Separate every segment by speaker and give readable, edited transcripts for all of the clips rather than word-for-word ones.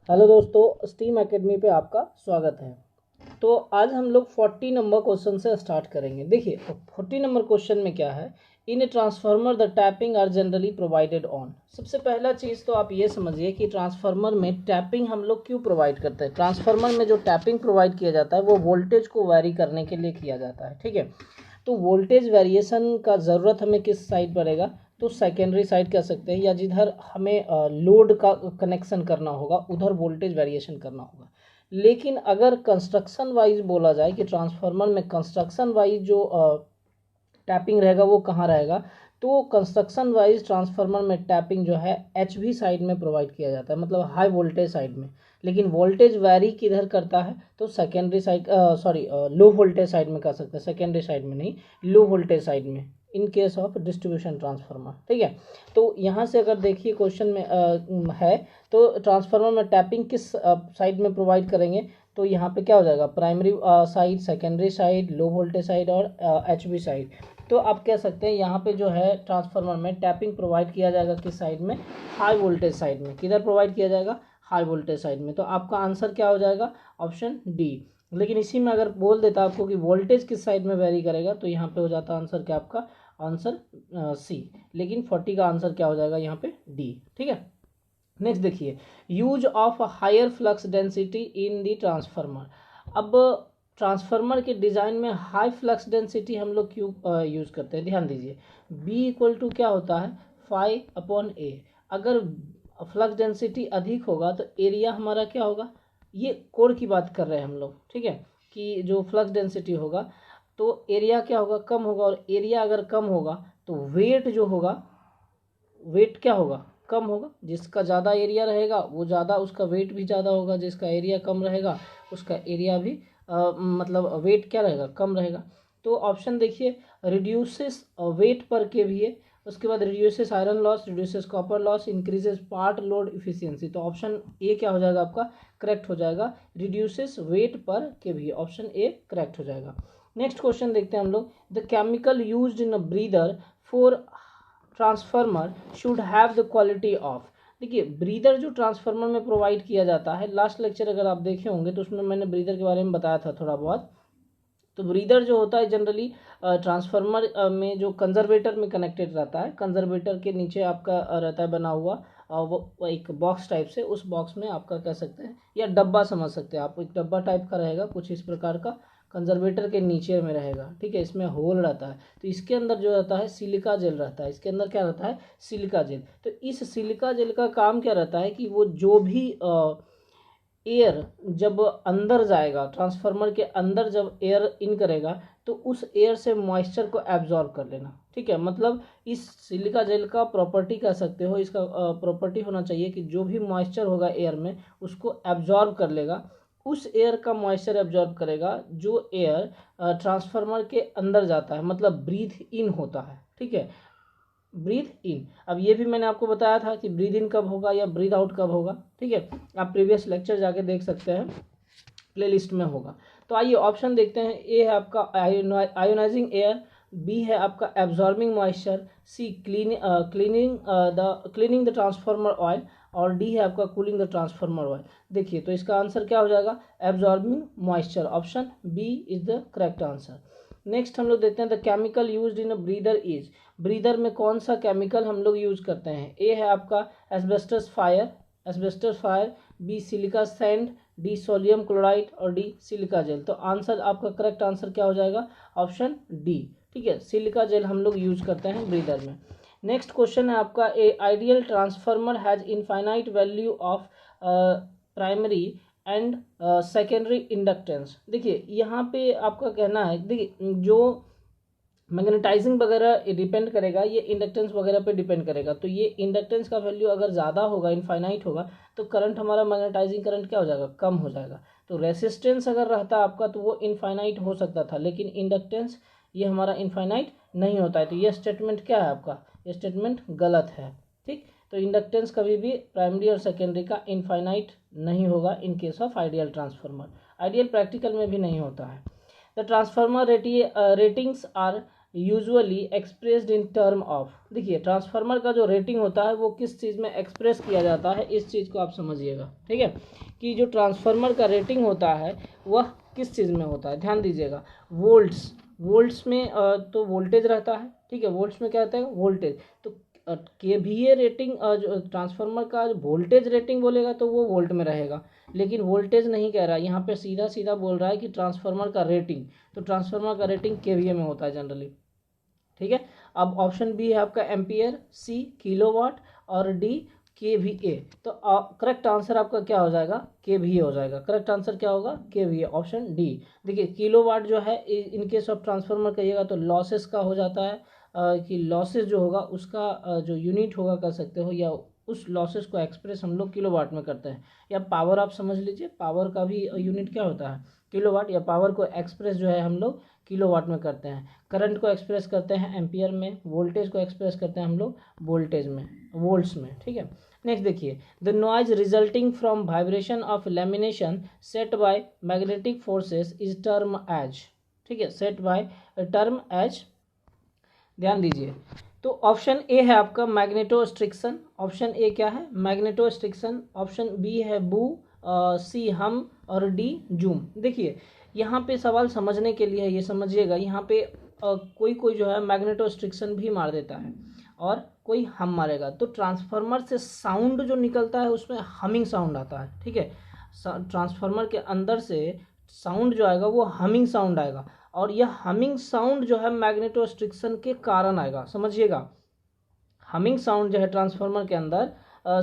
Speaker 1: Hello दोस्तों, steam academy पे आपका स्वागत है। तो आज हम लोग 40 नंबर क्वेश्चन से स्टार्ट करेंगे। देखिए 40 नंबर क्वेश्चन में क्या है, in a transformer the tapping are generally provided on. सबसे पहला चीज़ तो आप ये समझिए कि ट्रांसफार्मर में टैपिंग हम लोग क्यों प्रोवाइड करते हैं। ट्रांसफार्मर में जो टैपिंग प्रोवाइड किया जाता है वो वोल्टेज को वैरी करने के लिए किया जाता है, ठीक है। तो वोल्टेज वेरिएशन का ज़रूरत हमें किस साइड पड़ेगा, तो सेकेंडरी साइड कह सकते हैं, या जिधर हमें लोड का कनेक्शन करना होगा उधर वोल्टेज वेरिएशन करना होगा। लेकिन अगर कंस्ट्रक्शन वाइज बोला जाए कि ट्रांसफार्मर में कंस्ट्रक्शन वाइज जो टैपिंग रहेगा वो कहाँ रहेगा, तो कंस्ट्रक्शन वाइज ट्रांसफार्मर में टैपिंग जो है एचवी साइड में प्रोवाइड किया जाता है, मतलब हाई वोल्टेज साइड में। लेकिन वोल्टेज वैरी किधर करता है, तो secondary side low voltage side में कर सकते हैं, सेकेंडरी साइड में नहीं, लो वोल्टेज साइड में, in case of distribution transformer, ठीक है। तो यहाँ से अगर देखिए क्वेश्चन में है तो ट्रांसफार्मर में टैपिंग किस साइड में प्रोवाइड करेंगे, तो यहाँ पे क्या हो जाएगा, primary side, secondary side, low voltage side और एचवी साइड। तो आप कह सकते हैं यहाँ पे जो है ट्रांसफार्मर में टैपिंग प्रोवाइड किया जाएगा किस साइड में, हाई वोल्टेज साइड में। किधर प्रोवाइड किया जाएगा, हाई वोल्टेज साइड में। तो आपका आंसर क्या हो जाएगा, ऑप्शन डी। लेकिन इसी में अगर बोल देता आपको कि वोल्टेज किस साइड में वेरी करेगा, तो यहाँ पे हो जाता आंसर क्या आपका, आंसर सी। लेकिन 40 का आंसर क्या हो जाएगा यहाँ पे, डी, ठीक है। नेक्स्ट देखिए, use of higher flux density in the transformer. अब ट्रांसफार्मर के डिज़ाइन में हाई फ्लक्स डेंसिटी हम लोग क्यों यूज़ करते हैं, ध्यान दीजिए। बी इक्वल टू क्या होता है, 5/A। अगर फ्लक्स डेंसिटी अधिक होगा तो एरिया हमारा क्या होगा, ये कोर की बात कर रहे हैं हम लोग, ठीक है, कि जो फ्लक्स डेंसिटी होगा तो एरिया क्या होगा, कम होगा। और एरिया अगर कम होगा तो वेट जो होगा, वेट क्या होगा, कम होगा। जिसका ज़्यादा एरिया रहेगा वो ज़्यादा, उसका वेट भी ज़्यादा होगा। जिसका एरिया कम रहेगा उसका एरिया भी मतलब वेट क्या रहेगा, कम रहेगा। तो ऑप्शन देखिए, रिड्यूसेस वेट पर केवीए, उसके बाद reduces iron loss, reduces copper loss, increases part load efficiency. तो ऑप्शन ए क्या हो जाएगा आपका, करेक्ट हो जाएगा, रिड्यूसेस वेट पर केवीए, ऑप्शन ए करेक्ट हो जाएगा। नेक्स्ट क्वेश्चन देखते हैं हम लोग, the chemical used in a breather for transformer should have the quality of. देखिए ब्रीदर जो ट्रांसफार्मर में प्रोवाइड किया जाता है, लास्ट लेक्चर अगर आप देखे होंगे तो उसमें मैंने ब्रीदर के बारे में बताया था थोड़ा बहुत। तो ब्रीदर जो होता है जनरली ट्रांसफार्मर में जो कंजर्वेटर में कनेक्टेड रहता है, कंजर्वेटर के नीचे आपका रहता है बना हुआ वो एक बॉक्स टाइप से, उस बॉक्स में आपका कह सकते हैं या डब्बा समझ सकते हैं आप, एक डब्बा टाइप का रहेगा कुछ इस प्रकार का, कंजर्वेटर के नीचे में रहेगा, ठीक है। इसमें होल रहता है तो इसके अंदर जो रहता है सिलिका जेल रहता है, इसके अंदर क्या रहता है, सिलिका जेल। तो इस सिलिका जेल का काम क्या रहता है कि वो जो भी एयर जब अंदर जाएगा, ट्रांसफार्मर के अंदर जब एयर इन करेगा तो उस एयर से मॉइस्चर को एब्जॉर्ब कर लेना, ठीक है। मतलब इस सिलिका जेल का प्रॉपर्टी कह सकते हो, इसका प्रॉपर्टी होना चाहिए कि जो भी मॉइस्चर होगा एयर में उसको एब्जॉर्ब कर लेगा, उस एयर का मॉइस्चर एब्जॉर्ब करेगा जो एयर ट्रांसफार्मर के अंदर जाता है, मतलब ब्रीथ इन होता है, ठीक है, ब्रीथ इन। अब ये भी मैंने आपको बताया था कि ब्रीथ इन कब होगा या ब्रीथ आउट कब होगा, ठीक है। आप प्रीवियस लेक्चर जाके देख सकते हैं, प्लेलिस्ट में होगा। तो आइए ऑप्शन देखते हैं। ए है आपका आयोनाइजिंग एयर, बी है आपका absorbing moisture, C cleaning the transformer oil, और डी है आपका कूलिंग द ट्रांसफार्मर ऑयल। देखिए तो इसका आंसर क्या हो जाएगा, absorbing moisture, option B is the correct answer. Next हम लोग देखते हैं the chemical used in a breather is. Breather में कौन सा केमिकल हम लोग यूज करते हैं, ए है आपका asbestos fire, asbestos fire, B silica sand, D sodium chloride और डी सिलिका जेल। तो आंसर आपका करेक्ट आंसर क्या हो जाएगा, ऑप्शन डी, ठीक है, सिलिका जेल हम लोग यूज करते हैं ब्रीदर में। नेक्स्ट क्वेश्चन है आपका, a ideal transformer has infinite value of primary and secondary inductance. देखिए यहाँ पे आपका कहना है, देखिए जो मैग्नेटाइजिंग वगैरह डिपेंड करेगा, ये इंडक्टेंस वगैरह पे डिपेंड करेगा। तो ये इंडक्टेंस का वैल्यू अगर ज़्यादा होगा, इनफाइनाइट होगा, तो करंट हमारा मैग्नेटाइजिंग करंट क्या हो जाएगा, कम हो जाएगा। तो रेसिस्टेंस अगर रहता आपका तो वो इनफाइनाइट हो सकता था, लेकिन इंडक्टेंस ये हमारा इनफाइनाइट नहीं होता है। तो ये स्टेटमेंट क्या है आपका, ये स्टेटमेंट गलत है, ठीक। तो इंडक्टेंस कभी भी प्राइमरी और सेकेंडरी का इनफाइनाइट नहीं होगा in case of ideal transformer, ideal practical में भी नहीं होता है। The transformer ratings are usually expressed in term of. देखिए ट्रांसफार्मर का जो रेटिंग होता है वो किस चीज़ में एक्सप्रेस किया जाता है, इस चीज़ को आप समझिएगा, ठीक है, कि जो ट्रांसफार्मर का रेटिंग होता है वह किस चीज़ में होता है, ध्यान दीजिएगा। वोल्ट्स में तो वोल्टेज रहता है, ठीक है, वोल्ट्स में क्या रहता है, वोल्टेज। तो केवीए रेटिंग जो ट्रांसफार्मर का जो वोल्टेज रेटिंग बोलेगा तो वो वोल्ट में रहेगा, लेकिन वोल्टेज नहीं कह रहा है यहाँ पे, सीधा सीधा बोल रहा है कि ट्रांसफार्मर का रेटिंग। तो ट्रांसफार्मर का रेटिंग केवीए में होता है जनरली, ठीक है। अब ऑप्शन बी है आपका एम्पियर, सी किलोवाट और डी केवीए। तो करेक्ट आंसर आपका क्या हो जाएगा, केवीए हो जाएगा। करेक्ट आंसर क्या होगा, केवीए, ऑप्शन डी। देखिए किलोवाट जो है इन केस ऑफ ट्रांसफार्मर कहिएगा तो लॉसेस का हो जाता है, कि लॉसेस जो होगा उसका जो यूनिट होगा कर सकते हो, या उस लॉसेस को एक्सप्रेस हम लोग किलोवाट में करते हैं। या पावर आप समझ लीजिए, पावर का भी यूनिट क्या होता है, किलोवाट। या पावर को एक्सप्रेस जो है हम लोग किलोवाट में करते हैं। करंट को एक्सप्रेस करते हैं एम्पियर में, वोल्टेज को एक्सप्रेस करते हैं हम लोग वोल्टेज में, वोल्ट्स में, ठीक है। नेक्स्ट देखिए, the noise resulting from vibration of lamination set by magnetic forces is term as, ठीक है, सेट बाय टर्म एज। ध्यान दीजिए, तो ऑप्शन ए है आपका मैग्नेटोस्ट्रिक्शन, ऑप्शन ए क्या है, मैग्नेटोस्ट्रिक्शन। ऑप्शन बी है बू, सी हम और डी जूम। देखिए यहाँ पे सवाल समझने के लिए ये समझिएगा, यहाँ पे कोई कोई जो है मैग्नेटोस्ट्रिक्शन भी मार देता है और कोई हम मारेगा। तो ट्रांसफार्मर से साउंड जो निकलता है उसमें हमिंग साउंड आता है, ठीक है। ट्रांसफार्मर के अंदर से साउंड जो आएगा वो हमिंग साउंड आएगा, और यह हमिंग साउंड जो है मैग्नेटोस्ट्रिक्शन के कारण आएगा, समझिएगा। हमिंग साउंड जो है ट्रांसफार्मर के अंदर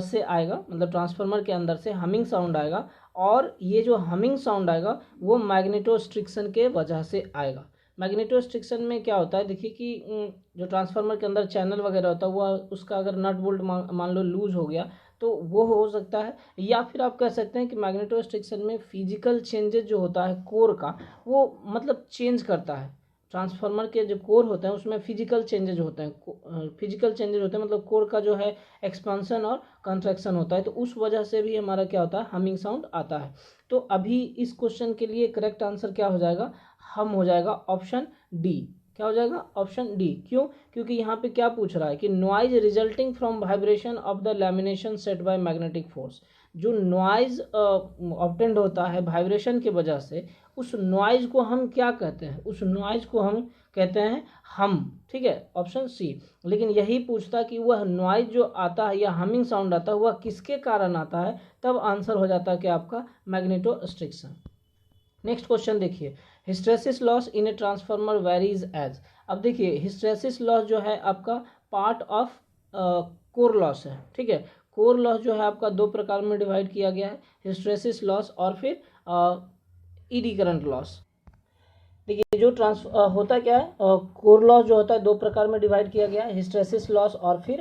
Speaker 1: से आएगा, मतलब ट्रांसफार्मर के अंदर से हमिंग साउंड आएगा, और ये जो हमिंग साउंड आएगा वो मैग्नेटोस्ट्रिक्शन के वजह से आएगा। मैग्नेटोस्ट्रिक्शन में क्या होता है, देखिए कि जो ट्रांसफार्मर के अंदर चैनल वगैरह होता है वो उसका अगर नट बोल्ट मान लो लूज हो गया तो वो हो सकता है। या फिर आप कह सकते हैं कि मैग्नेटोस्ट्रिक्शन में फिजिकल चेंजेस जो होता है कोर का, वो मतलब चेंज करता है। ट्रांसफार्मर के जो कोर होते हैं उसमें फिजिकल चेंजेज होते हैं, फिजिकल चेंजेज होते हैं, मतलब कोर का जो है एक्सपांसन और कंट्रैक्शन होता है, तो उस वजह से भी हमारा क्या होता है, हमिंग साउंड आता है। तो अभी इस क्वेश्चन के लिए करेक्ट आंसर क्या हो जाएगा, हम हो जाएगा ऑप्शन डी। क्या हो जाएगा, ऑप्शन डी। क्यों, क्योंकि यहाँ पे क्या पूछ रहा है कि noise resulting from vibration of the lamination set by magnetic force. जो नॉइज ऑब्टेंड होता है वाइब्रेशन के वजह से, उस नॉइज को हम क्या कहते हैं, उस नॉइज को हम कहते हैं हम, ठीक है, ऑप्शन सी। लेकिन यही पूछता कि वह नॉइज जो आता है या हमिंग साउंड आता है वह किसके कारण आता है, तब आंसर हो जाता है कि आपका मैग्नेटोस्ट्रिक्शन। नेक्स्ट क्वेश्चन देखिए, hysteresis loss in a transformer varies as. अब देखिए हिस्टेरेसिस लॉस जो है आपका पार्ट ऑफ कोर लॉस है, ठीक है। कोर लॉस जो है आपका दो प्रकार में डिवाइड किया गया है, हिस्टेरेसिस लॉस और फिर ईडी करंट लॉस। देखिए जो होता क्या है, कोर लॉस जो होता है दो प्रकार में डिवाइड किया गया है, हिस्टेरेसिस लॉस और फिर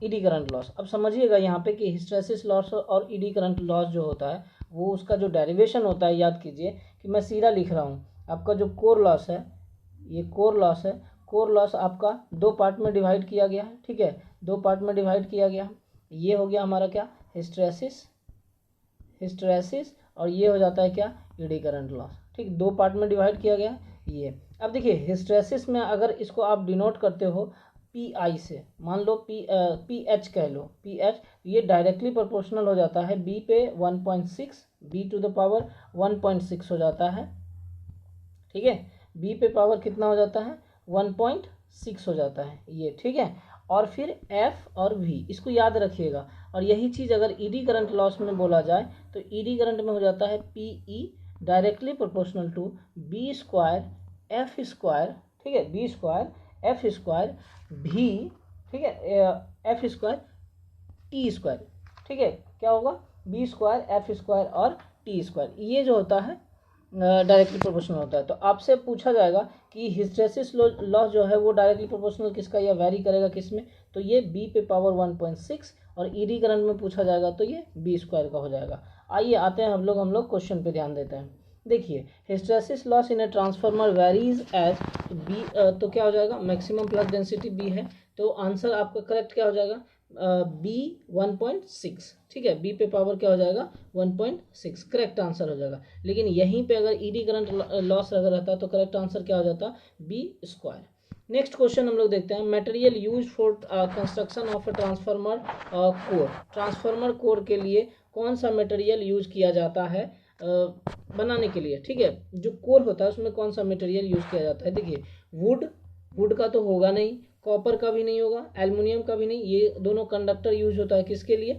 Speaker 1: ईडी करंट लॉस। अब समझिएगा यहाँ पे कि हिस्टेरेसिस लॉस और ईडी करंट लॉस जो होता है वो उसका जो डेरिवेशन होता है, याद कीजिए कि मैं सीधा लिख रहा हूँ। आपका जो कोर लॉस है, ये कोर लॉस है, कोर लॉस आपका दो पार्ट में डिवाइड किया गया है, ठीक है, दो पार्ट में डिवाइड किया गया। ये हो गया हमारा क्या, हिस्टेरेसिस, और ये हो जाता है क्या, ईडी करंट लॉस, ठीक, दो पार्ट में डिवाइड किया गया ये। अब देखिए हिस्टेरेसिस में अगर इसको आप डिनोट करते हो पी आई से, मान लो पी एच कह लो, पी एच, ये डायरेक्टली प्रोपोर्शनल हो जाता है बी पे 1.6, बी टू द पावर 1.6 हो जाता है, ठीक है, बी पे पावर कितना हो जाता है, 1.6 हो जाता है ये, ठीक है। और फिर एफ और वी, इसको याद रखिएगा। और यही चीज़ अगर ईडी करंट लॉस में बोला जाए तो ईडी करंट में हो जाता है P E directly proportional to B square F square, ठीक है, बी स्क्वायर एफ स्क्वायर भी, ठीक है, एफ स्क्वायर टी स्क्वायर, ठीक है, क्या होगा, बी स्क्वायर एफ स्क्वायर और टी स्क्वायर, ये जो होता है डायरेक्टली प्रोपोर्शनल होता है। तो आपसे पूछा जाएगा कि हिस्टेरेसिस लॉस जो है वो डायरेक्टली प्रोपोर्शनल किसका, या वेरी करेगा किस में, तो ये बी पे पावर 1.6, और ईडी करंट में पूछा जाएगा तो ये बी स्क्वायर का हो जाएगा। आइए आते हैं हम लोग क्वेश्चन पे ध्यान देते हैं। देखिए hysteresis loss in a transformer varies as B, तो क्या हो जाएगा, मैक्सिमम प्लस डेंसिटी बी है, तो आंसर आपका करेक्ट क्या हो जाएगा, बी 1.6, ठीक है, बी पे पावर क्या हो जाएगा 1.6, करेक्ट आंसर हो जाएगा। लेकिन यहीं पे अगर ईडी करंट लॉस अगर रहता तो करेक्ट आंसर क्या हो जाता, बी स्क्वायर। नेक्स्ट क्वेश्चन हम लोग देखते हैं, material use for construction of a transformer core. Transformer core के लिए कौन सा मटेरियल यूज किया जाता है बनाने के लिए, ठीक है। जो कोर होता है उसमें कौन सा मटेरियल यूज किया जाता है, देखिए वुड का तो होगा नहीं, कॉपर का भी नहीं होगा, एल्युमिनियम का भी नहीं, ये दोनों कंडक्टर यूज होता है किसके लिए,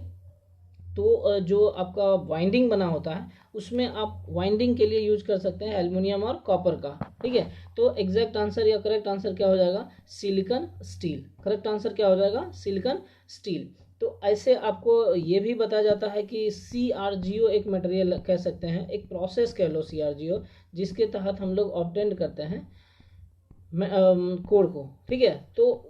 Speaker 1: तो जो आपका वाइंडिंग बना होता है उसमें आप वाइंडिंग के लिए यूज कर सकते हैं एल्युमिनियम और कॉपर का, ठीक है। तो एग्जैक्ट आंसर या करेक्ट आंसर क्या हो जाएगा, सिलिकॉन स्टील। करेक्ट आंसर क्या हो जाएगा, सिलिकॉन स्टील। तो ऐसे आपको ये भी बताया जाता है कि CRGO एक मटेरियल कह सकते हैं, एक प्रोसेस कह लो CRGO, जिसके तहत हम लोग ऑब्टेंड करते हैं कोर को, ठीक है। तो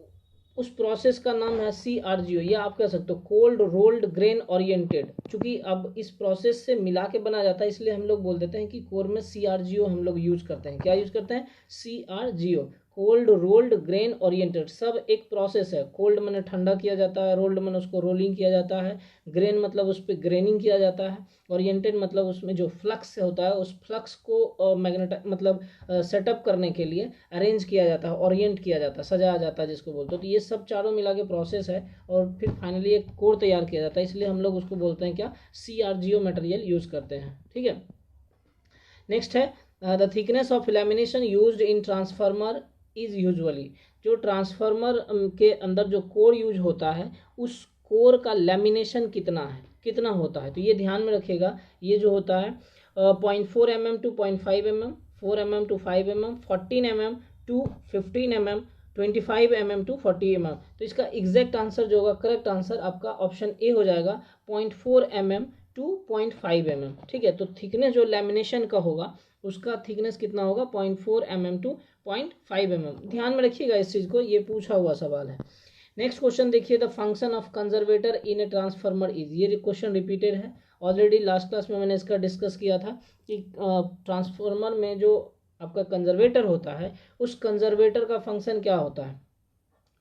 Speaker 1: उस प्रोसेस का नाम है CRGO, या आप कह सकते हो कोल्ड रोल्ड ग्रेन ओरिएंटेड। चूंकि अब इस प्रोसेस से मिला के बना जाता है इसलिए हम लोग बोल देते हैं कि कोर में CRGO हम लोग यूज करते हैं। क्या यूज करते हैं, CRGO, cold rolled grain oriented. सब एक प्रोसेस है, कोल्ड मैंने ठंडा किया जाता है, रोल्ड मैंने उसको रोलिंग किया जाता है, ग्रेन मतलब उस पर ग्रेनिंग किया जाता है, ओरिएंटेड मतलब उसमें जो फ्लक्स होता है उस फ्लक्स को मैग्नेट मतलब सेटअप करने के लिए अरेंज किया जाता है, ओरिएंट किया जाता है, सजाया जाता है जिसको बोलते हैं। तो ये सब चारों मिला के प्रोसेस है और फिर फाइनली एक कोर तैयार किया जाता है, इसलिए हम लोग उसको बोलते हैं क्या, CRGO मटेरियल यूज करते हैं, ठीक है। नेक्स्ट है the thickness of lamination used in transformer is usually. जो ट्रांसफार्मर के अंदर जो कोर यूज होता है उस कोर का लैमिनेशन कितना है, कितना होता है, तो ये ध्यान में रखिएगा। ये जो होता है 0.4 mm to 0.5 mm, 4 mm to 5 mm, 14 mm to 15 mm, 25 mm to 40 mm। तो इसका एग्जैक्ट आंसर जो होगा, करेक्ट आंसर आपका ऑप्शन ए हो जाएगा, 0.4 mm to 0.5 mm, ठीक है। तो थिकनेस जो लैमिनेशन का होगा उसका थिकनेस कितना होगा, 0.4 mm to 0.5 mm। ध्यान में रखिएगा इस चीज़ को, ये पूछा हुआ सवाल है। नेक्स्ट क्वेश्चन देखिए, the function of conservator in a transformer is. ये क्वेश्चन रिपीटेड है, ऑलरेडी लास्ट क्लास में मैंने इसका डिस्कस किया था कि ट्रांसफार्मर में जो आपका कंजर्वेटर होता है उस कंजर्वेटर का फंक्शन क्या होता है।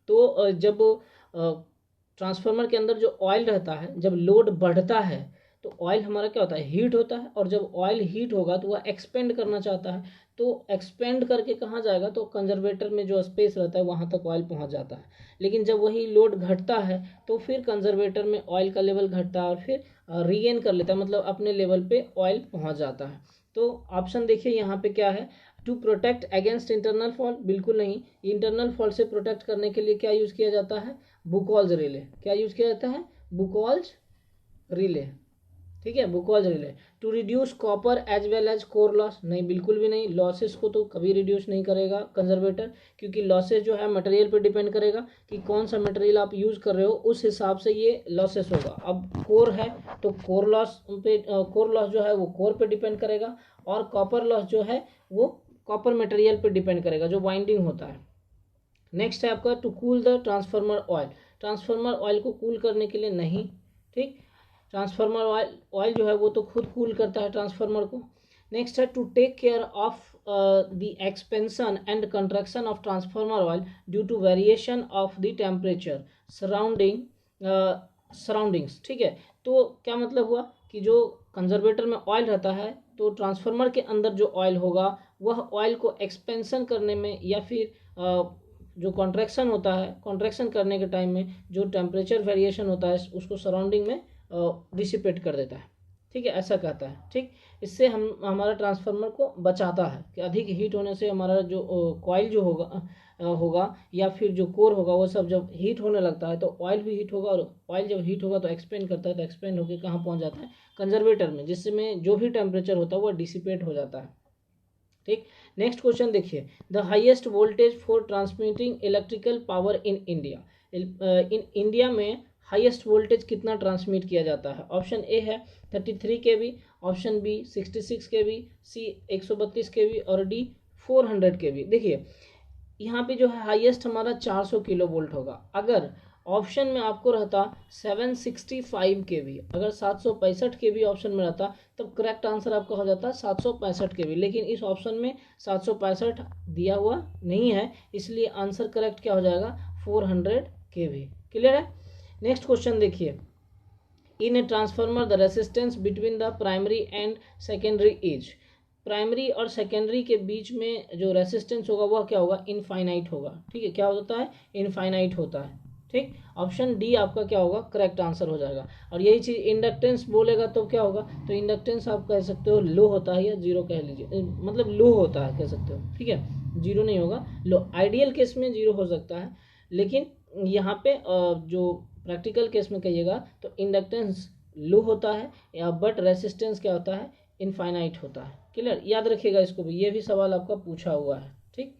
Speaker 1: तो जब ट्रांसफार्मर के अंदर जो ऑयल रहता है, जब लोड बढ़ता है तो ऑयल हमारा क्या होता है, हीट होता है, और जब ऑयल हीट होगा तो वह एक्सपेंड करना चाहता है, तो एक्सपेंड करके कहाँ जाएगा, तो कंजर्वेटर में जो स्पेस रहता है वहाँ तक ऑयल पहुँच जाता है। लेकिन जब वही लोड घटता है तो फिर कंजर्वेटर में ऑयल का लेवल घटता है और फिर रीगेन कर लेता है, मतलब अपने लेवल पे ऑयल पहुँच जाता है। तो ऑप्शन देखिए यहाँ पे क्या है, to protect against internal fault, बिल्कुल नहीं। इंटरनल फॉल्ट से प्रोटेक्ट करने के लिए क्या यूज़ किया जाता है, बुकोल्ज रिले। क्या यूज़ किया जाता है, बुकोल्ज रिले, ठीक है, Buchholz relay. To reduce copper as well as core loss, नहीं बिल्कुल भी नहीं। लॉसेस को तो कभी रिड्यूस नहीं करेगा कंजर्वेटर, क्योंकि लॉसेस जो है मटेरियल पे डिपेंड करेगा कि कौन सा मटेरियल आप यूज़ कर रहे हो, उस हिसाब से ये लॉसेस होगा। अब कोर है तो कोर लॉस पे, कोर लॉस जो है वो कोर पे डिपेंड करेगा, और कॉपर लॉस जो है वो कॉपर मटेरियल पे डिपेंड करेगा जो वाइंडिंग होता है। नेक्स्ट है आपका to cool the transformer oil. Transformer oil को कूल करने के लिए नहीं, ठीक, ट्रांसफार्मर ऑयल जो है वो तो खुद कूल करता है ट्रांसफार्मर को। नेक्स्ट है to take care of the expansion and contraction of transformer oil due to variation of the temperature surroundings, ठीक है। तो क्या मतलब हुआ कि जो कंजर्वेटर में ऑयल रहता है तो ट्रांसफार्मर के अंदर जो ऑयल होगा वह ऑयल को एक्सपेंशन करने में या फिर जो कॉन्ट्रैक्शन होता है, कॉन्ट्रैक्शन करने के टाइम में जो टेम्परेचर वेरिएशन होता है उसको सराउंडिंग में डिसिपेट कर देता है, ठीक है, ऐसा कहता है, ठीक। इससे हम हमारा ट्रांसफार्मर को बचाता है कि अधिक हीट होने से हमारा जो कॉइल जो होगा या फिर जो कोर होगा वो सब जब हीट होने लगता है तो ऑयल भी हीट होगा, और ऑयल जब हीट होगा तो एक्सपेंड करता है, तो एक्सपेंड होकर कहाँ पहुँच जाता है, कंजर्वेटर में, जिसमें जो भी टेम्परेचर होता है वो डिसिपेट हो जाता है, ठीक। नेक्स्ट क्वेश्चन देखिए, the highest voltage for transmitting electrical power in India. In India में हाईएस्ट वोल्टेज कितना ट्रांसमिट किया जाता है। ऑप्शन ए है 33 kV, ऑप्शन बी 66 kV, सी 132 kV और डी 400 kV। देखिए यहाँ पे जो है हाईएस्ट हमारा 400 किलो वोल्ट होगा। अगर ऑप्शन में आपको रहता 765 kV, अगर 765 kV ऑप्शन में रहता तब करेक्ट आंसर आपका हो जाता 765 kV, लेकिन इस ऑप्शन में 765 दिया हुआ नहीं है, इसलिए आंसर करेक्ट क्या हो जाएगा 400 kV। क्लियर है। नेक्स्ट क्वेश्चन देखिए, in a transformer the resistance between the primary and secondary is. Primary और सेकेंडरी के बीच में जो रेसिस्टेंस होगा वह क्या होगा, इनफाइनाइट होगा। ठीक है, क्या होता है, इनफाइनाइट होता है। ठीक, ऑप्शन डी आपका क्या होगा, करेक्ट आंसर हो जाएगा। और यही चीज़ इंडक्टेंस बोलेगा तो क्या होगा, तो इंडक्टेंस आप कह सकते हो लो होता है या जीरो कह लीजिए, मतलब लो होता है कह सकते हो। ठीक है, जीरो नहीं होगा, लो। आइडियल केस में जीरो हो सकता है, लेकिन यहाँ पे जो प्रैक्टिकल केस में कहिएगा तो इंडक्टेंस लो होता है या बट रेसिस्टेंस क्या होता है, इनफाइनाइट होता है। क्लियर, याद रखिएगा इसको भी, ये भी सवाल आपका पूछा हुआ है। ठीक,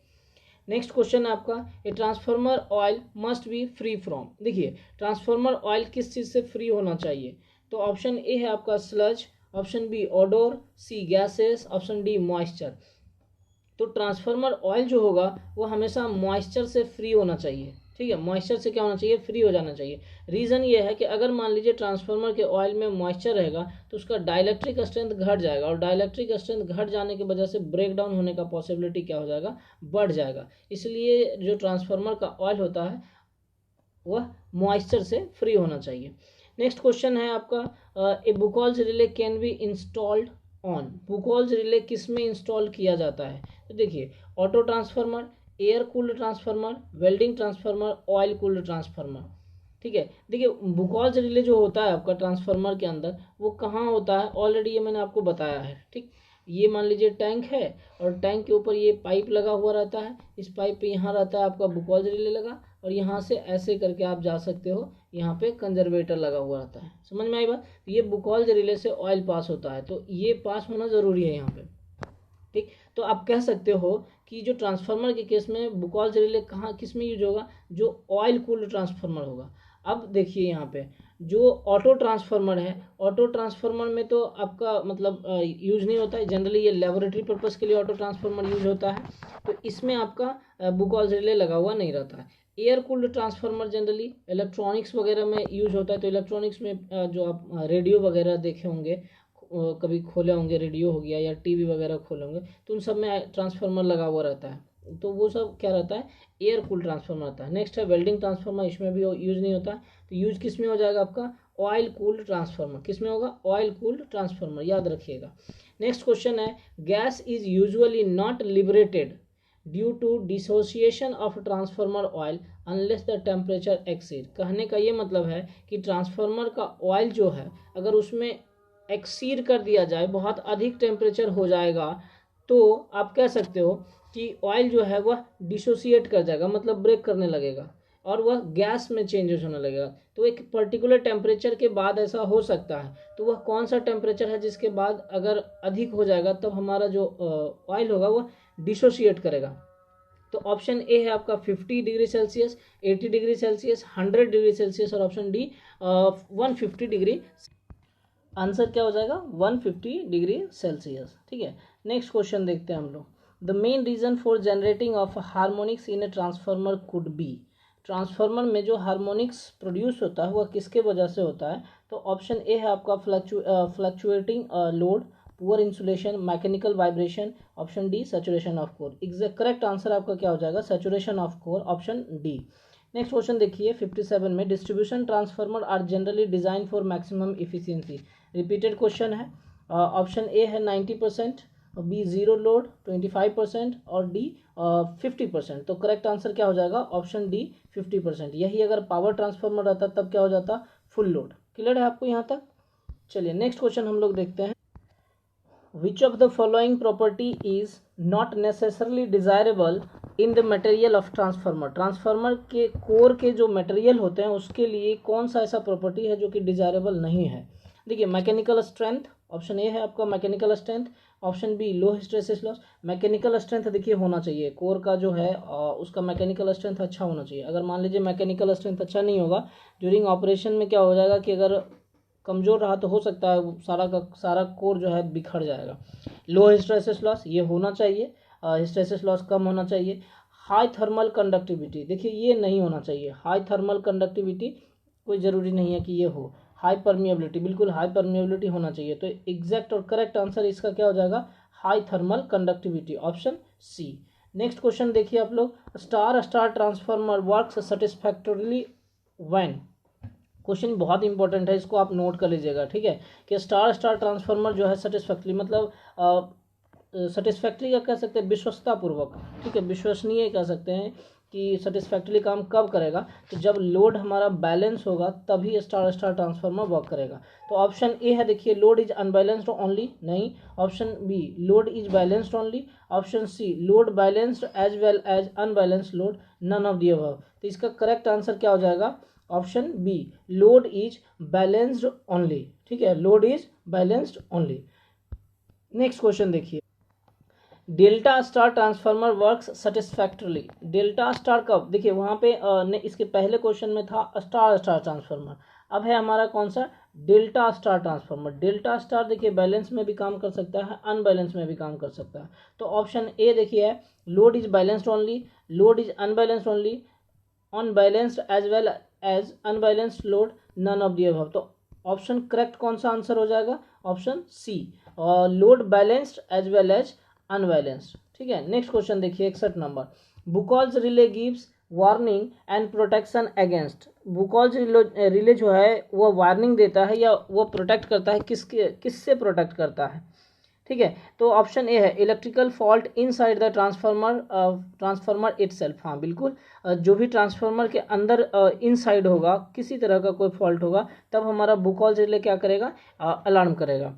Speaker 1: नेक्स्ट क्वेश्चन है आपका, a transformer oil must be free from. देखिए ट्रांसफार्मर ऑयल किस चीज़ से फ्री होना चाहिए, तो ऑप्शन ए है आपका स्लज, ऑप्शन बी ओडोर, सी गैसेस, ऑप्शन डी मॉइस्चर। तो ट्रांसफार्मर ऑयल जो होगा वो हमेशा मॉइस्चर से फ्री होना चाहिए। ठीक है, मॉइस्चर से क्या होना चाहिए, फ्री हो जाना चाहिए। रीज़न ये है कि अगर मान लीजिए ट्रांसफार्मर के ऑयल में मॉइस्चर रहेगा तो उसका डाइलेक्ट्रिक स्ट्रेंथ घट जाएगा, और डाइलेक्ट्रिक स्ट्रेंथ घट जाने की वजह से ब्रेक डाउन होने का पॉसिबिलिटी क्या हो जाएगा, बढ़ जाएगा। इसलिए जो ट्रांसफार्मर का ऑयल होता है वह मॉइस्चर से फ्री होना चाहिए। नेक्स्ट क्वेश्चन है आपका, a Buchholz relay can be installed on. Buchholz relay किस में इंस्टॉल किया जाता है, तो देखिए auto transformer, air cooled transformer, welding transformer, oil cooled transformer. ठीक है, देखिए बुकॉल्स रिले जो होता है आपका ट्रांसफार्मर के अंदर वो कहाँ होता है, ऑलरेडी ये मैंने आपको बताया है। ठीक, ये मान लीजिए टैंक है और टैंक के ऊपर ये पाइप लगा हुआ रहता है, इस पाइप पे यहाँ रहता है आपका बुकॉल्स रिले लगा, और यहाँ से ऐसे करके आप जा सकते हो, यहाँ पे कंजर्वेटर लगा हुआ रहता है। समझ में आई बात, ये बुकॉल्स रिले से ऑयल पास होता है, तो ये पास होना ज़रूरी है यहाँ पे। ठीक, तो आप कह सकते हो कि जो ट्रांसफार्मर के केस में बुकॉल्स रिले कहाँ किस में यूज होगा, जो ऑयल कूल्ड ट्रांसफार्मर होगा। अब देखिए यहाँ पे जो ऑटो ट्रांसफार्मर है, ऑटो ट्रांसफार्मर में तो आपका मतलब यूज नहीं होता है, जनरली ये लेबोरेटरी पर्पस के लिए ऑटो ट्रांसफार्मर यूज होता है, तो इसमें आपका बुकॉल्स रिले लगा हुआ नहीं रहता है। Air cooled transformer generally electronics वगैरह में यूज होता है, तो इलेक्ट्रॉनिक्स में जो आप रेडियो वगैरह देखे होंगे, कभी खोले होंगे, रेडियो हो गया या टीवी वगैरह खोले होंगे, तो उन सब में ट्रांसफार्मर लगा हुआ रहता है, तो वो सब क्या रहता है, एयर कूल्ड ट्रांसफार्मर रहता है। नेक्स्ट है वेल्डिंग ट्रांसफार्मर, इसमें भी यूज नहीं होता, तो यूज किस में हो जाएगा आपका, ऑयल कूल्ड ट्रांसफार्मर। किस में होगा, ऑयल कूल्ड ट्रांसफार्मर, याद रखिएगा। नेक्स्ट क्वेश्चन है, gas is usually not liberated due to dissociation of transformer oil unless the temperature exceed. कहने का ये मतलब है कि ट्रांसफार्मर का ऑयल जो है अगर उसमें एक्सीड कर दिया जाए, बहुत अधिक टेम्परेचर हो जाएगा, तो आप कह सकते हो कि ऑयल जो है वह डिसोसिएट कर जाएगा, मतलब ब्रेक करने लगेगा और वह गैस में चेंजेस होने लगेगा। तो एक पर्टिकुलर टेम्परेचर के बाद ऐसा हो सकता है, तो वह कौन सा टेम्परेचर है जिसके बाद अगर अधिक हो जाएगा तब हमारा जो ऑयल होगा वह डिसोसिएट करेगा। तो ऑप्शन ए है आपका 50 degree Celsius, 80 degree Celsius, 100 degree Celsius, और ऑप्शन डी 150 डिग्री। आंसर क्या हो जाएगा, 150 डिग्री सेल्सियस। ठीक है, नेक्स्ट क्वेश्चन देखते हैं हम लोग, the main reason for generating of harmonics in a transformer could be. Transformer में जो हार्मोनिक्स प्रोड्यूस होता है वह किसके वजह से होता है, तो ऑप्शन ए है आपका fluctuating load, poor insulation, mechanical vibration, option D saturation of core. Exact correct answer आपका क्या हो जाएगा, saturation of core, option D. Next question देखिए 57 में, distribution transformer are generally design for maximum efficiency. Repeated question है, option A है 90%, B zero load 25% और D 50%। तो करेक्ट आंसर क्या हो जाएगा, ऑप्शन डी 50%। यही अगर पावर ट्रांसफार्मर रहता तब क्या हो जाता, फुल लोड। क्लियर है आपको यहाँ तक। चलिए नेक्स्ट क्वेश्चन हम लोग देखते हैं, which of the following property is not necessarily desirable in the material of transformer. Transformer के कोर के जो मटेरियल होते हैं उसके लिए कौन सा ऐसा प्रॉपर्टी है जो कि डिजायरेबल नहीं है। देखिए मैकेनिकल स्ट्रेंथ, ऑप्शन ए है आपका मैकेनिकल स्ट्रेंथ, ऑप्शन बी लो हिस्टैरिसीस लॉस। मैकेनिकल स्ट्रेंथ देखिए होना चाहिए, कोर का जो है उसका मैकेनिकल स्ट्रेंथ अच्छा होना चाहिए। अगर मान लीजिए मैकेनिकल स्ट्रेंथ अच्छा नहीं होगा ड्यूरिंग ऑपरेशन में क्या हो जाएगा कि अगर कमज़ोर रहा तो हो सकता है सारा का सारा कोर जो है बिखर जाएगा। लो हिस्टैरिसीस लॉस ये होना चाहिए, हिस्टैरिसीस लॉस कम होना चाहिए। हाई थर्मल कंडक्टिविटी देखिए ये नहीं होना चाहिए, हाई थर्मल कंडक्टिविटी कोई ज़रूरी नहीं है कि ये हो। हाई परमिएबिलिटी, बिल्कुल हाई परमिएबिलिटी होना चाहिए। तो एग्जैक्ट और करेक्ट आंसर इसका क्या हो जाएगा, high thermal conductivity, option C. Next question देखिए आप लोग, star star transformer works satisfactorily when. Question बहुत इंपॉर्टेंट है, इसको आप नोट कर लीजिएगा। ठीक है, कि स्टार स्टार ट्रांसफार्मर जो है सेटिस्फैक्टरी मतलब सेटिस्फैक्ट्री का कह सकते हैं विश्वस्ततापूर्वक, ठीक है, विश्वसनीय कह सकते हैं कि सेटिस्फैक्ट्री काम कब करेगा, तो जब लोड हमारा बैलेंस होगा तभी स्टार स्टार ट्रांसफार्मर वर्क करेगा। तो ऑप्शन ए है, देखिए लोड इज अनबैलेंस्ड ओनली, नहीं। Option B load is balanced only. Option C load balanced as well as unbalanced load, none of the above. तो इसका करेक्ट आंसर क्या हो जाएगा, option B load is balanced only, ठीक है, load is balanced only. Next question देखिए, delta star transformer works satisfactorily. Delta star कब, देखिए वहाँ पे इसके पहले क्वेश्चन में था स्टार स्टार ट्रांसफार्मर, अब है हमारा कौन सा, delta star transformer. Delta star देखिए बैलेंस में भी काम कर सकता है, अनबैलेंस में भी काम कर सकता है। तो ऑप्शन ए देखिए है load is balanced only, load is unbalanced only, unbalanced as well as unbalanced load, none of the above. तो ऑप्शन करेक्ट कौन सा आंसर हो जाएगा, option C, load balanced as well as unbalanced, ठीक है। Next question देखिए 61 number, Buchholz relay gives warning and protection against. Buchholz relay जो है वो वार्निंग देता है या वो प्रोटेक्ट करता है, किससे प्रोटेक्ट करता है, ठीक है। तो ऑप्शन ए है electrical fault inside the transformer itself, हाँ बिल्कुल, जो भी ट्रांसफार्मर के अंदर इनसाइड होगा, किसी तरह का कोई फॉल्ट होगा, तब हमारा बुकॉल्स रिले क्या करेगा, अलार्म करेगा।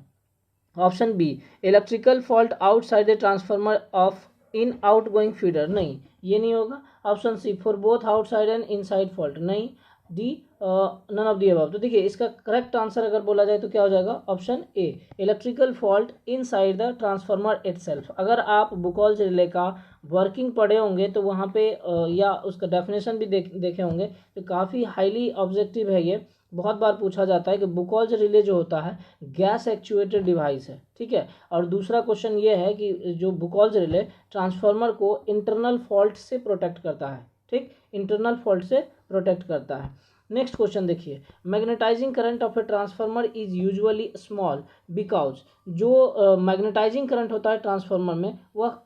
Speaker 1: Option B electrical fault outside the transformer of in out going feeder, नहीं ये नहीं होगा। Option C for both outside and inside fault, नहीं। D none of the above. तो देखिए इसका करेक्ट आंसर अगर बोला जाए तो क्या हो जाएगा, option A electrical fault inside the transformer itself. अगर आप बुकॉल्स रिले का वर्किंग पढ़े होंगे तो वहाँ पे या उसका डेफिनेशन भी देखे होंगे, तो काफ़ी हाईली ऑब्जेक्टिव है ये, बहुत बार पूछा जाता है कि बुकॉल्स रिले जो होता है गैस एक्चुएटेड डिवाइस है, ठीक है। और दूसरा क्वेश्चन ये है कि जो बुकॉल्स रिले ट्रांसफार्मर को इंटरनल फॉल्ट से प्रोटेक्ट करता है, ठीक, इंटरनल फॉल्ट से प्रोटेक्ट करता है। नेक्स्ट क्वेश्चन देखिए, magnetizing current of a transformer is usually small because, जो मैग्नेटाइजिंग करंट होता है ट्रांसफार्मर में वह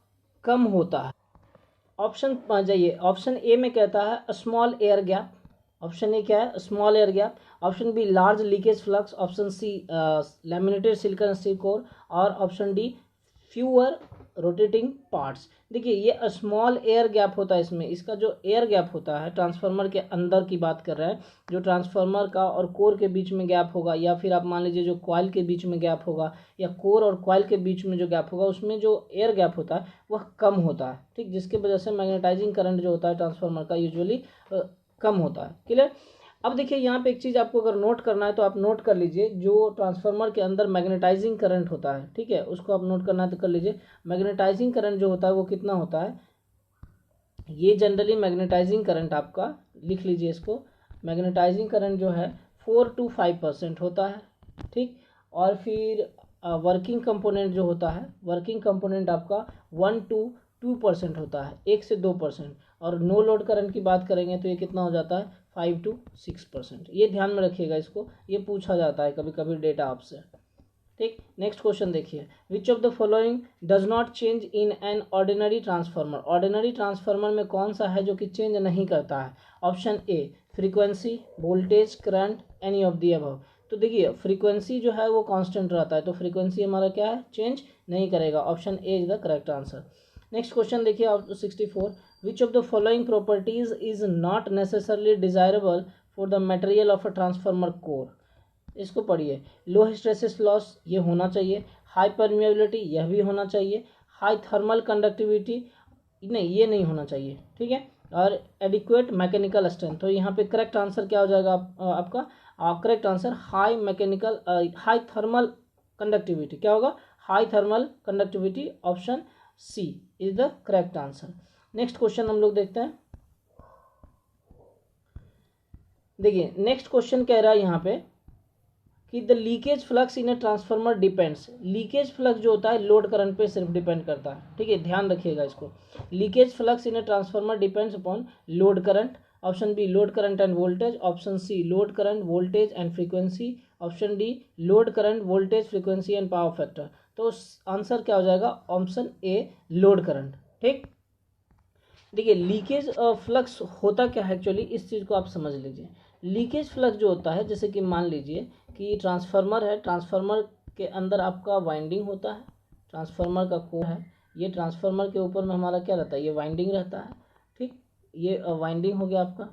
Speaker 1: कम होता है। ऑप्शन जाइए, ऑप्शन ए में कहता है small air gap, option A क्या है, small air gap. Option B large leakage flux, option C laminated silicon steel core, और option D fewer rotating parts. देखिए ये स्मॉल एयर गैप होता है इसमें, इसका जो एयर गैप होता है ट्रांसफार्मर के अंदर की बात कर रहे हैं, जो ट्रांसफार्मर का और कोर के बीच में गैप होगा, या फिर आप मान लीजिए जो कॉइल के बीच में गैप होगा, या कोर और कॉइल के बीच में जो गैप होगा उसमें जो एयर गैप होता है वह कम होता है, ठीक, जिसकी वजह से मैग्नेटाइजिंग करंट जो होता है ट्रांसफार्मर का यूजुअली कम होता है, क्लियर। अब देखिए यहाँ पे एक चीज़ आपको अगर नोट करना है तो आप नोट कर लीजिए, जो ट्रांसफार्मर के अंदर मैग्नेटाइजिंग करंट होता है, ठीक है, उसको आप नोट करना है तो कर लीजिए। मैग्नेटाइजिंग करंट जो होता है वो कितना होता है, ये जनरली मैग्नेटाइजिंग करंट आपका लिख लीजिए इसको, मैग्नेटाइजिंग करंट जो है 4 to 5% होता है, ठीक। और फिर वर्किंग कंपोनेंट जो होता है, वर्किंग कंपोनेंट आपका 1 to 2% होता है, 1 से 2%। और नो लोड करंट की बात करेंगे तो ये कितना हो जाता है, 5 to 6%। ये ध्यान में रखिएगा इसको, ये पूछा जाता है कभी कभी डेटा आपसे, ठीक। नेक्स्ट क्वेश्चन देखिए, विच of the following does not change in an ordinary transformer. Ordinary transformer में कौन सा है जो कि चेंज नहीं करता है। Option A frequency, voltage, current, any of the above. तो देखिए फ्रीक्वेंसी जो है वो कांस्टेंट रहता है, तो फ्रीक्वेंसी हमारा क्या है, चेंज नहीं करेगा। Option A is the correct answer. Next question देखिए आप 64, विच of the following properties is not necessarily desirable for the material of a transformer core. इसको पढ़िए, लो हिस्टेरेसिस लॉस ये होना चाहिए, हाई परमिएबिलिटी यह भी होना चाहिए, हाई थर्मल कंडक्टिविटी नहीं, ये नहीं होना चाहिए, ठीक है, और एडिक्वेट मैकेनिकल स्ट्रेंथ। तो यहाँ पे करेक्ट आंसर क्या हो जाएगा आपका, correct answer high thermal conductivity, क्या होगा, high thermal conductivity, option C is the correct answer. Next question हम लोग देखते हैं, देखिए नेक्स्ट क्वेश्चन कह रहा है यहाँ पे कि the leakage flux in a transformer depends. Leakage flux जो होता है लोड करंट पे सिर्फ डिपेंड करता है, ठीक है, ध्यान रखिएगा इसको। Leakage flux in a transformer depends upon load current. Option B load current and voltage, option C load current, voltage and frequency, option D load current, voltage, frequency and power factor. तो answer क्या हो जाएगा, option a load current, ठीक। देखिए leakage flux होता क्या है actually, इस चीज़ को आप समझ लीजिए। लीकेज फ्लक्स जो होता है, जैसे कि मान लीजिए कि ट्रांसफार्मर है, ट्रांसफार्मर के अंदर आपका वाइंडिंग होता है, ट्रांसफार्मर का कोर है, ये ट्रांसफार्मर के ऊपर में हमारा क्या रहता है, ये वाइंडिंग रहता है, ठीक, ये वाइंडिंग हो गया आपका।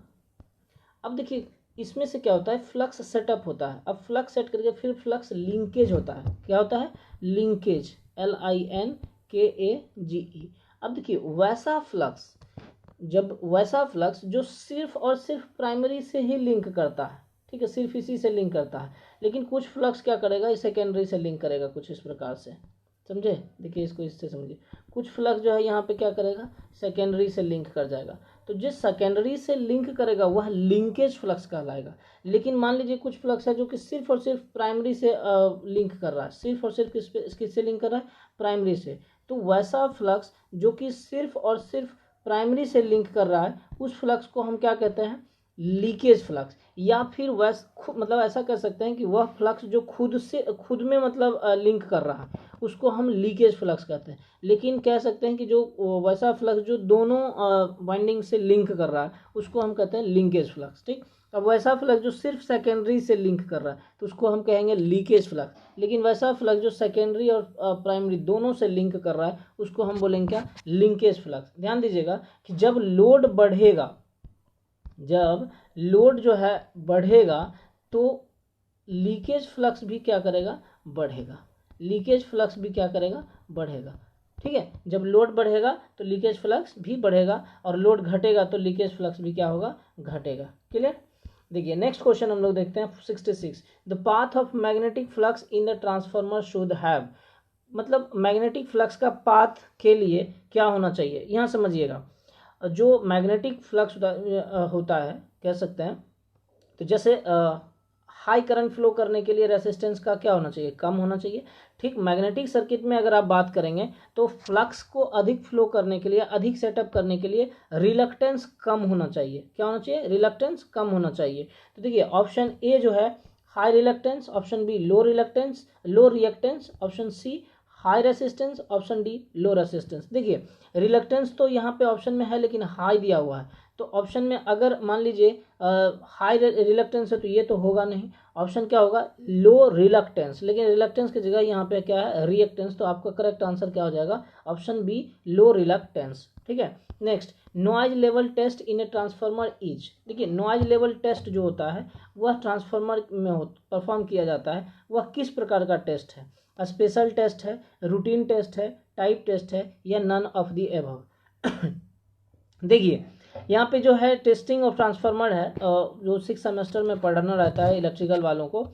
Speaker 1: अब देखिए इसमें से क्या होता है, फ्लक्स सेटअप होता है। अब फ्लक्स सेट करके फिर फ्लक्स लिंकेज होता है। क्या होता है, लिंकेज, LINKAGE। अब देखिए वैसा फ्लक्स जो सिर्फ और सिर्फ प्राइमरी से ही लिंक करता है, ठीक है, सिर्फ इसी से लिंक करता है। लेकिन कुछ फ्लक्स क्या करेगा, सेकेंडरी से लिंक करेगा, कुछ इस प्रकार से, समझे। देखिए इसको इससे समझिए, कुछ फ्लक्स जो है यहाँ पे क्या करेगा, सेकेंडरी से लिंक कर जाएगा। तो जिस सेकेंडरी से लिंक करेगा वह लिंकेज फ्लक्स कहलाएगा। लेकिन मान लीजिए कुछ फ्लक्स है जो कि सिर्फ और सिर्फ प्राइमरी से लिंक कर रहा है, सिर्फ और सिर्फ किससे लिंक कर रहा है, प्राइमरी से। तो वैसा फ्लक्स जो कि सिर्फ और सिर्फ प्राइमरी से लिंक कर रहा है, उस फ्लक्स को हम क्या कहते हैं, लीकेज फ्लक्स। या फिर मतलब ऐसा कर सकते हैं कि वह फ्लक्स जो खुद में मतलब लिंक कर रहा है, उसको हम लीकेज फ्लक्स कहते हैं। लेकिन कह सकते हैं कि जो वैसा फ्लक्स जो दोनों वाइंडिंग से लिंक कर रहा है, उसको हम कहते हैं लिंकेज फ्लक्स, ठीक। अब वैसा फ्लक्स जो सिर्फ सेकेंडरी से लिंक कर रहा है, तो उसको हम कहेंगे लीकेज फ्लक्स। लेकिन वैसा फ्लक्स जो सेकेंडरी और प्राइमरी दोनों से लिंक कर रहा है, उसको हम बोलेंगे क्या, लिंकेज फ्लक्स। ध्यान दीजिएगा कि जब लोड जो है बढ़ेगा, तो लीकेज फ्लक्स भी क्या करेगा, बढ़ेगा। लीकेज फ्लक्स भी क्या करेगा, बढ़ेगा, ठीक है। जब लोड बढ़ेगा तो लीकेज फ्लक्स भी बढ़ेगा, और लोड घटेगा तो लीकेज फ्लक्स भी क्या होगा, घटेगा। क्लियर। देखिए नेक्स्ट क्वेश्चन हम लोग देखते हैं 66। The path of magnetic flux in the transformer should have, मतलब मैग्नेटिक फ्लक्स का पाथ के लिए क्या होना चाहिए, यहाँ समझिएगा। जो मैग्नेटिक फ्लक्स होता है, कह सकते हैं, तो जैसे हाई करंट फ्लो करने के लिए रेसिस्टेंस का क्या होना चाहिए, कम होना चाहिए, ठीक। मैग्नेटिक सर्किट में अगर आप बात करेंगे तो फ्लक्स को अधिक फ्लो करने के लिए, अधिक सेटअप करने के लिए रिलक्टेंस कम होना चाहिए। क्या होना चाहिए, रिलक्टेंस कम होना चाहिए। तो देखिए ऑप्शन ए जो है high reluctance, option B low reactance, option C high resistance, option D low resistance. देखिए रिलक्टेंस तो यहाँ पे ऑप्शन में है, लेकिन हाई दिया हुआ है, तो ऑप्शन में अगर मान लीजिए हाई रिलक्टेंस है तो ये तो होगा नहीं। ऑप्शन क्या होगा, लो रिलक्टेंस, लेकिन रिलक्टेंस की जगह यहाँ पे क्या है, रिएक्टेंस। तो आपका करेक्ट आंसर क्या हो जाएगा, ऑप्शन बी लो रिलक्टेंस, ठीक है। Next, noise level test in a transformer is. देखिए नॉइज लेवल टेस्ट जो होता है वह ट्रांसफार्मर में परफॉर्म किया जाता है, वह किस प्रकार का टेस्ट है, स्पेशल टेस्ट है, रूटीन टेस्ट है, टाइप टेस्ट है, या नन ऑफ द एबव। देखिए यहाँ पे जो है टेस्टिंग ऑफ ट्रांसफार्मर है, जो 6 सेमेस्टर में पढ़ना रहता है इलेक्ट्रिकल वालों को,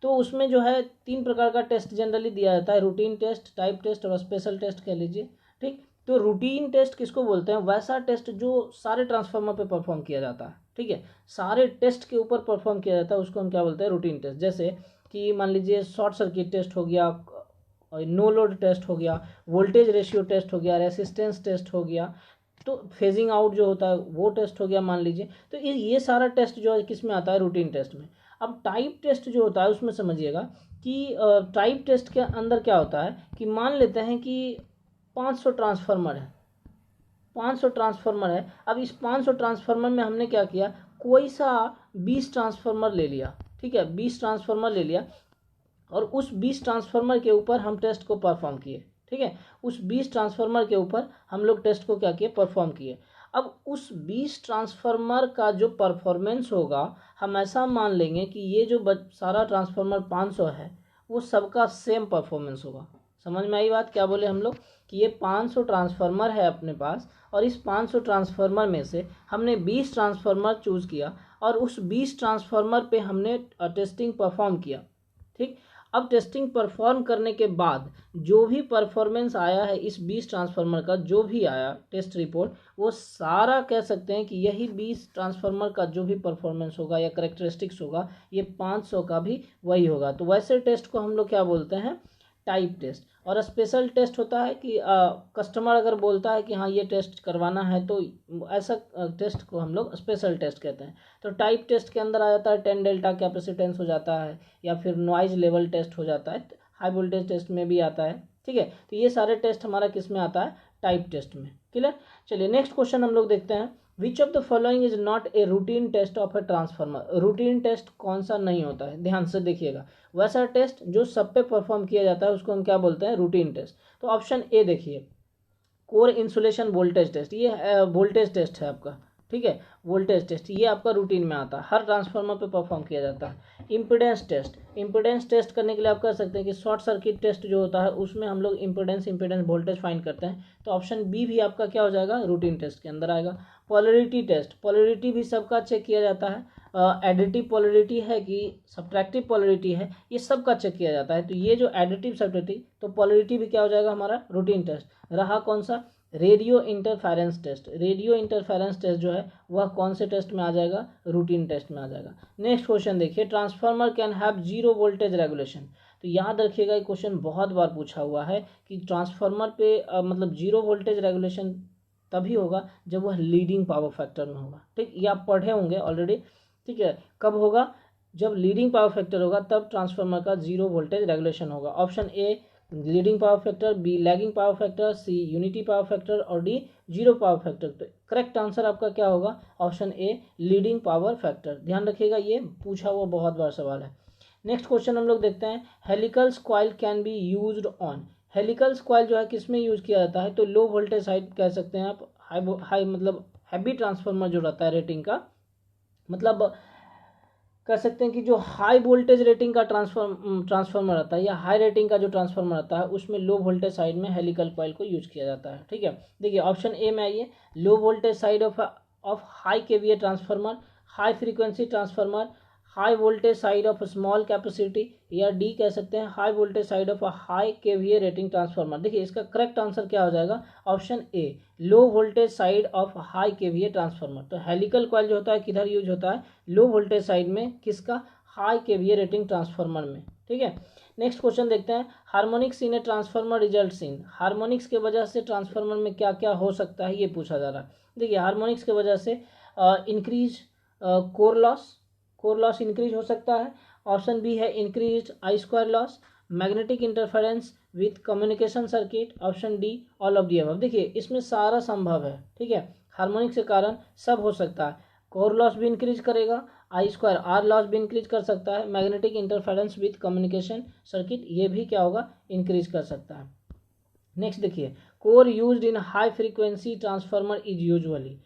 Speaker 1: तो उसमें जो है 3 प्रकार का टेस्ट जनरली दिया जाता है, रूटीन टेस्ट, टाइप टेस्ट और स्पेशल टेस्ट कह लीजिए, ठीक। तो रूटीन टेस्ट किसको बोलते हैं, वैसा टेस्ट जो सारे ट्रांसफार्मर पे परफॉर्म किया जाता है, ठीक है, सारे टेस्ट के ऊपर परफॉर्म किया जाता है, उसको हम क्या बोलते हैं, रूटीन टेस्ट। जैसे कि मान लीजिए शॉर्ट सर्किट टेस्ट हो गया, नो लोड टेस्ट हो गया, वोल्टेज रेशियो टेस्ट हो गया, रेसिस्टेंस टेस्ट हो गया, तो फेजिंग आउट जो होता है वो टेस्ट हो गया मान लीजिए। तो ये सारा टेस्ट जो है किस में आता है, रूटीन टेस्ट में। अब टाइप टेस्ट जो होता है उसमें समझिएगा कि टाइप टेस्ट के अंदर क्या होता है कि मान लेते हैं कि 500 ट्रांसफार्मर है, 500 ट्रांसफार्मर है। अब इस 500 ट्रांसफार्मर में हमने क्या किया, कोई सा 20 ट्रांसफार्मर ले लिया, ठीक है, 20 ट्रांसफार्मर ले लिया, और उस 20 ट्रांसफार्मर के ऊपर हम टेस्ट को परफॉर्म किए, ठीक है। उस 20 ट्रांसफार्मर के ऊपर हम लोग टेस्ट को क्या किए, परफॉर्म किए। अब उस 20 ट्रांसफार्मर का जो परफॉर्मेंस होगा, हम ऐसा मान लेंगे कि ये जो सारा ट्रांसफार्मर 500 है वो सबका सेम परफॉर्मेंस होगा। समझ में आई बात, क्या बोले हम लोग कि ये 500 ट्रांसफार्मर है अपने पास, और इस 500 ट्रांसफार्मर में से हमने 20 ट्रांसफार्मर चूज़ किया, और उस 20 ट्रांसफार्मर पे हमने टेस्टिंग परफॉर्म किया, ठीक। अब टेस्टिंग परफॉर्म करने के बाद जो भी परफॉर्मेंस आया है इस 20 ट्रांसफार्मर का, जो भी आया टेस्ट रिपोर्ट, वो सारा कह सकते हैं कि यही 20 ट्रांसफार्मर का जो भी परफॉर्मेंस होगा या करेक्टरिस्टिक्स होगा, ये 500 का भी वही होगा। तो वैसे टेस्ट को हम लोग क्या बोलते हैं, टाइप टेस्ट। और स्पेशल टेस्ट होता है कि कस्टमर अगर बोलता है कि हाँ ये टेस्ट करवाना है, तो ऐसा टेस्ट को हम लोग स्पेशल टेस्ट कहते हैं। तो टाइप टेस्ट के अंदर आ जाता है 10 डेल्टा कैपेसिटेंस हो जाता है, या फिर नॉइज लेवल टेस्ट हो जाता है, हाई वोल्टेज टेस्ट में भी आता है, ठीक है। तो ये सारे टेस्ट हमारा किस में आता है, टाइप टेस्ट में। क्लियर। चलिए नेक्स्ट क्वेश्चन हम लोग देखते हैं। Which of the following is not a routine test of a transformer. Routine test कौन सा नहीं होता है, ध्यान से देखिएगा। वैसा टेस्ट जो सब पे परफॉर्म किया जाता है उसको हम क्या बोलते हैं, रूटीन टेस्ट। तो ऑप्शन ए देखिए, कोर इंसुलेशन वोल्टेज टेस्ट, ये वोल्टेज टेस्ट है आपका, ठीक है, वोल्टेज टेस्ट ये आपका रूटीन में आता है, हर ट्रांसफार्मर पे परफॉर्म किया जाता है। इम्पीडेंस टेस्ट, इम्पीडेंस टेस्ट करने के लिए आप कर सकते हैं कि शॉर्ट सर्किट टेस्ट जो होता है उसमें हम लोग इम्पीडेंस वोल्टेज फाइंड करते हैं। तो ऑप्शन बी भी आपका क्या हो जाएगा, रूटीन टेस्ट के अंदर आएगा। पोलरिटी टेस्ट, पोलरिटी भी सबका चेक किया जाता है, एडिटिव पोलरिटी है कि सब्ट्रैक्टिव पोलरिटी है, ये सबका चेक किया जाता है। तो ये जो एडिटिव सब्ट्रैक्टिव, तो पोलरिटी भी क्या हो जाएगा हमारा, रूटीन टेस्ट। रहा कौन सा, radio interference test. Radio interference test जो है वह कौन से टेस्ट में आ जाएगा, रूटीन टेस्ट में आ जाएगा। नेक्स्ट क्वेश्चन देखिए, transformer can have zero voltage regulation. तो याद रखिएगा ये क्वेश्चन बहुत बार पूछा हुआ है कि ट्रांसफार्मर पे मतलब जीरो वोल्टेज रेगुलेशन तभी होगा जब वह लीडिंग पावर फैक्टर में होगा, ठीक, ये आप पढ़े होंगे ऑलरेडी, ठीक है। कब होगा, जब लीडिंग पावर फैक्टर होगा तब ट्रांसफार्मर का जीरो वोल्टेज रेगुलेशन होगा। Option A leading power factor, B lagging power factor, C unity power factor और डी जीरो पावर फैक्टर। तो करेक्ट आंसर आपका क्या होगा, option A leading power factor. ध्यान रखिएगा ये पूछा हुआ बहुत बार सवाल है। नेक्स्ट क्वेश्चन हम लोग देखते हैं, helical coil can be used on. Helical coil जो है किस में यूज किया जाता है, तो लो वोल्टेज साइड कह सकते हैं आप, हाई मतलब हैवी ट्रांसफार्मर जो रहता है रेटिंग का, मतलब कह सकते हैं कि जो हाई वोल्टेज रेटिंग का ट्रांसफार्मर रहता है या हाई रेटिंग का जो ट्रांसफार्मर रहता है उसमें लो वोल्टेज साइड में हेलिकल कॉइल को यूज किया जाता है, ठीक है। देखिए ऑप्शन ए में आइए, low voltage side of high KVA transformer, high frequency transformer, high voltage side of small capacity, या डी कह सकते हैं high voltage side of high KVA rating transformer. देखिए इसका करेक्ट आंसर क्या हो जाएगा, option A low voltage side of high KVA transformer. तो हेलिकल कॉइल जो होता है किधर यूज होता है, लो वोल्टेज साइड में, किसका, हाई केवीए रेटिंग ट्रांसफार्मर में, ठीक है। नेक्स्ट क्वेश्चन देखते हैं, harmonics in a transformer results in. Harmonics के वजह से ट्रांसफार्मर में क्या क्या हो सकता है ये पूछा जा रहा है। देखिए हार्मोनिक्स के वजह से इंक्रीज कोर लॉस इंक्रीज हो सकता है। ऑप्शन बी है increase I square loss, magnetic interference with communication circuit, option D all of the above. देखिए इसमें सारा संभव है, ठीक है, हार्मोनिक्स के कारण सब हो सकता है। कोर लॉस भी इंक्रीज करेगा, आई स्क्वायर आर लॉस भी इंक्रीज कर सकता है, magnetic interference with communication circuit ये भी क्या होगा, इंक्रीज कर सकता है। नेक्स्ट देखिए, core used in high frequency transformer is usually.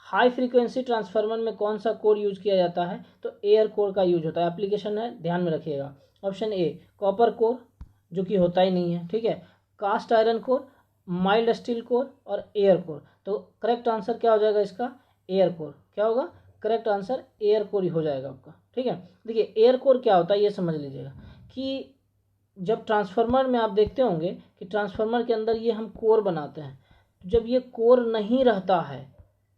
Speaker 1: High frequency transformer में कौन सा कोर यूज किया जाता है, तो एयर कोर का यूज होता है, एप्लीकेशन है ध्यान में रखिएगा। ऑप्शन ए कॉपर कोर जो कि होता ही नहीं है, ठीक है, cast iron core, mild steel core और एयर कोर। तो करेक्ट आंसर क्या हो जाएगा इसका, एयर कोर। क्या होगा, करेक्ट आंसर एयर कोर ही हो जाएगा आपका, ठीक है। देखिए एयर कोर क्या होता है ये समझ लीजिएगा कि जब ट्रांसफार्मर में आप देखते होंगे कि ट्रांसफार्मर के अंदर ये हम कोर बनाते हैं, जब ये कोर नहीं रहता है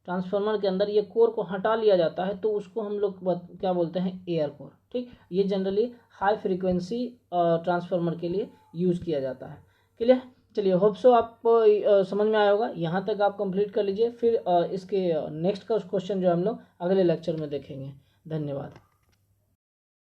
Speaker 1: ट्रांसफार्मर के अंदर, ये कोर को हटा लिया जाता है तो उसको हम लोग क्या बोलते हैं, एयर कोर, ठीक। ये जनरली हाई फ्रीक्वेंसी ट्रांसफार्मर के लिए यूज़ किया जाता है। क्लियर। चलिए होप सो आप समझ में आया होगा, यहाँ तक आप कंप्लीट कर लीजिए, फिर इसके नेक्स्ट का क्वेश्चन जो हम लोग अगले लेक्चर में देखेंगे। धन्यवाद।